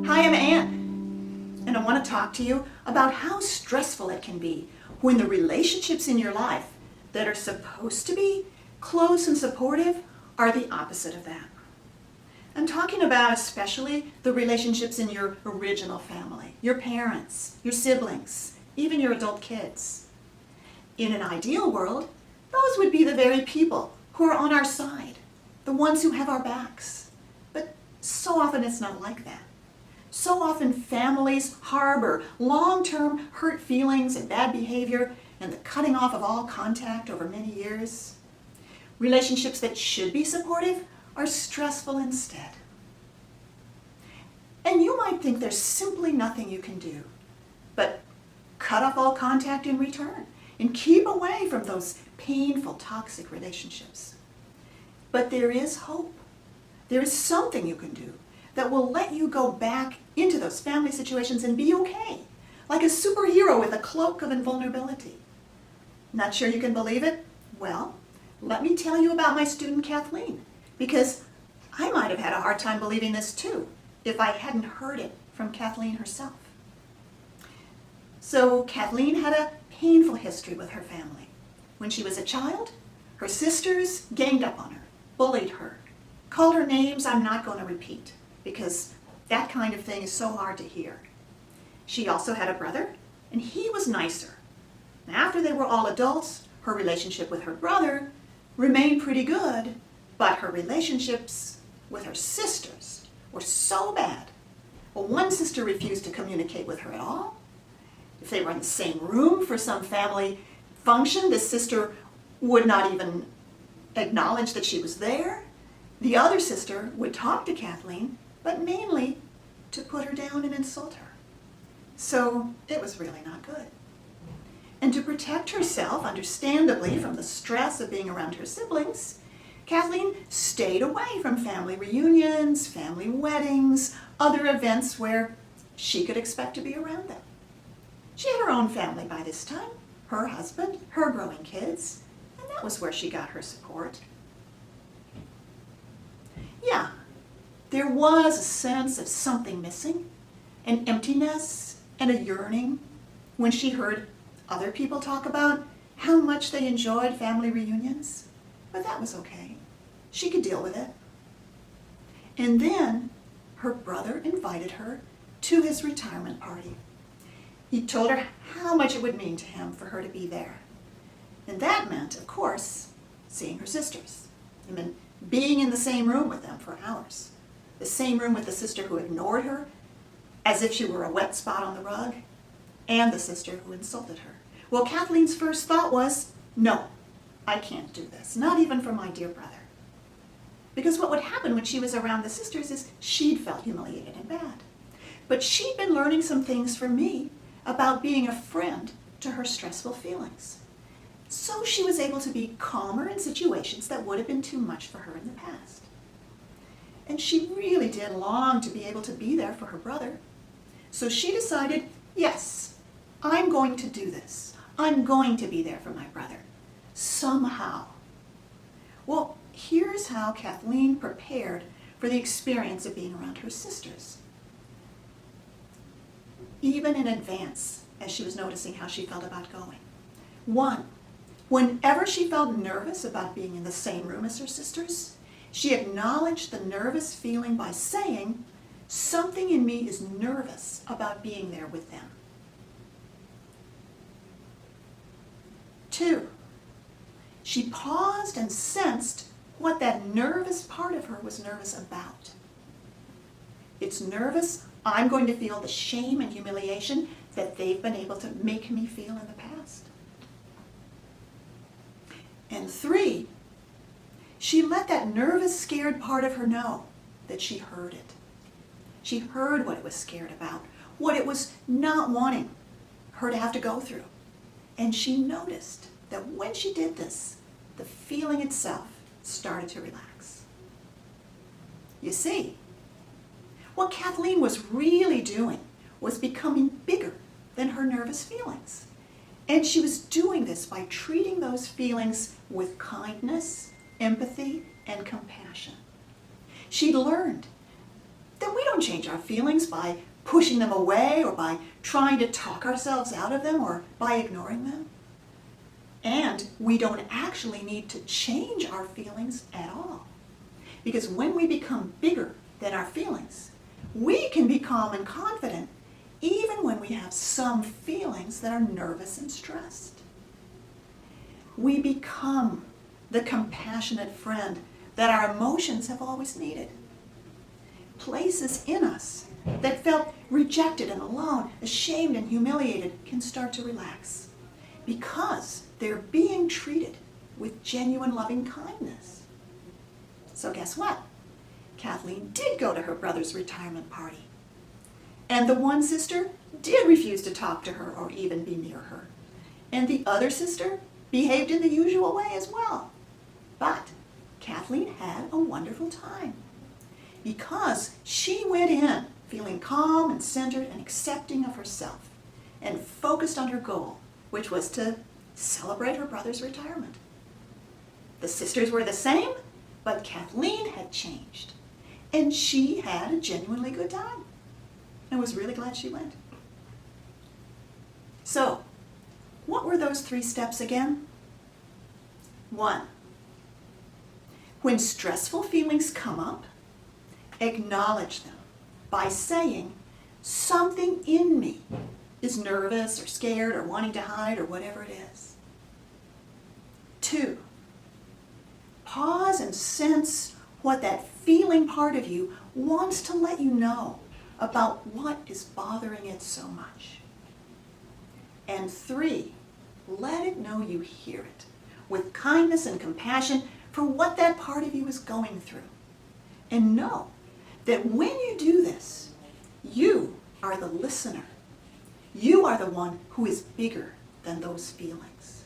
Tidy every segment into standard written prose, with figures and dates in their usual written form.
Hi, I'm Ann, and I want to talk to you about how stressful it can be when the relationships in your life that are supposed to be close and supportive are the opposite of that. I'm talking about especially the relationships in your original family, your parents, your siblings, even your adult kids. In an ideal world, those would be the very people who are on our side, the ones who have our backs. But so often it's not like that. So often families harbor long-term hurt feelings and bad behavior and the cutting off of all contact over many years. Relationships that should be supportive are stressful instead. And you might think there's simply nothing you can do but cut off all contact in return and keep away from those painful, toxic relationships. But there is hope. There is something you can do that will let you go back into those family situations and be okay, like a superhero with a cloak of invulnerability. Not sure you can believe it? Well, let me tell you about my student Kathleen, because I might have had a hard time believing this too if I hadn't heard it from Kathleen herself. So Kathleen had a painful history with her family. When she was a child, her sisters ganged up on her, bullied her, called her names I'm not going to repeat, because that kind of thing is so hard to hear. She also had a brother, and he was nicer. And after they were all adults, her relationship with her brother remained pretty good, but her relationships with her sisters were so bad. Well, one sister refused to communicate with her at all. If they were in the same room for some family function, this sister would not even acknowledge that she was there. The other sister would talk to Kathleen, but mainly to put her down and insult her. So it was really not good. And to protect herself, understandably, from the stress of being around her siblings, Kathleen stayed away from family reunions, family weddings, other events where she could expect to be around them. She had her own family by this time, her husband, her growing kids, and that was where she got her support. Yeah, there was a sense of something missing, an emptiness and a yearning when she heard other people talk about how much they enjoyed family reunions, but that was okay. She could deal with it. And then her brother invited her to his retirement party. He told her how much it would mean to him for her to be there. And that meant, of course, seeing her sisters. I mean, being in the same room with them for hours. The same room with the sister who ignored her as if she were a wet spot on the rug, and the sister who insulted her. Well, Kathleen's first thought was, no, I can't do this, not even for my dear brother. Because what would happen when she was around the sisters is she'd felt humiliated and bad. But she'd been learning some things from me about being a friend to her stressful feelings. So she was able to be calmer in situations that would have been too much for her in the past. And she really did long to be able to be there for her brother. So she decided, yes, I'm going to do this. I'm going to be there for my brother, somehow. Well, here's how Kathleen prepared for the experience of being around her sisters. Even in advance, as she was noticing how she felt about going. 1, whenever she felt nervous about being in the same room as her sisters, she acknowledged the nervous feeling by saying, something in me is nervous about being there with them. 2, she paused and sensed what that nervous part of her was nervous about. It's nervous, I'm going to feel the shame and humiliation that they've been able to make me feel in the past. And 3, she let that nervous, scared part of her know that she heard it. She heard what it was scared about, what it was not wanting her to have to go through. And she noticed that when she did this, the feeling itself started to relax. You see, what Kathleen was really doing was becoming bigger than her nervous feelings. And she was doing this by treating those feelings with kindness, empathy, and compassion. She learned that And we don't change our feelings by pushing them away or by trying to talk ourselves out of them or by ignoring them. And we don't actually need to change our feelings at all. Because when we become bigger than our feelings, we can be calm and confident even when we have some feelings that are nervous and stressed. We become the compassionate friend that our emotions have always needed. Places in us that felt rejected and alone, ashamed and humiliated can start to relax because they're being treated with genuine loving kindness. So guess what? Kathleen did go to her brother's retirement party. And the one sister did refuse to talk to her or even be near her. And the other sister behaved in the usual way as well. But Kathleen had a wonderful time because she went in feeling calm and centered and accepting of herself and focused on her goal, which was to celebrate her brother's retirement. The sisters were the same, but Kathleen had changed. And she had a genuinely good time and was really glad she went. So, what were those 3 steps again? 1. When stressful feelings come up, acknowledge them by saying, something in me is nervous or scared or wanting to hide or whatever it is. 2. Pause and sense what that feeling part of you wants to let you know about what is bothering it so much. And 3, let it know you hear it with kindness and compassion for what that part of you is going through. And know that when you do this, you are the listener. You are the one who is bigger than those feelings.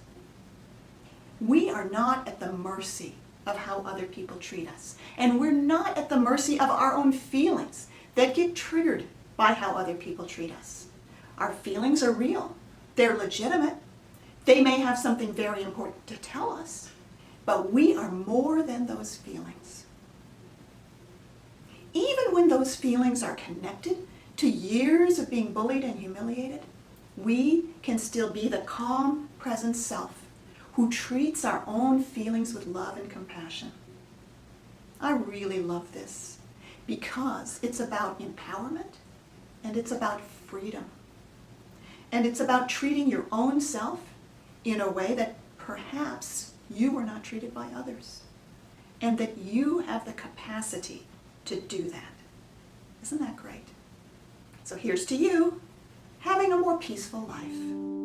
We are not at the mercy of how other people treat us. And we're not at the mercy of our own feelings that get triggered by how other people treat us. Our feelings are real. They're legitimate. They may have something very important to tell us, but we are more than those feelings. Even when those feelings are connected to years of being bullied and humiliated, we can still be the calm, present self who treats our own feelings with love and compassion. I really love this because it's about empowerment and it's about freedom. And it's about treating your own self in a way that perhaps you were not treated by others, and that you have the capacity to do that. Isn't that great? So here's to you, having a more peaceful life.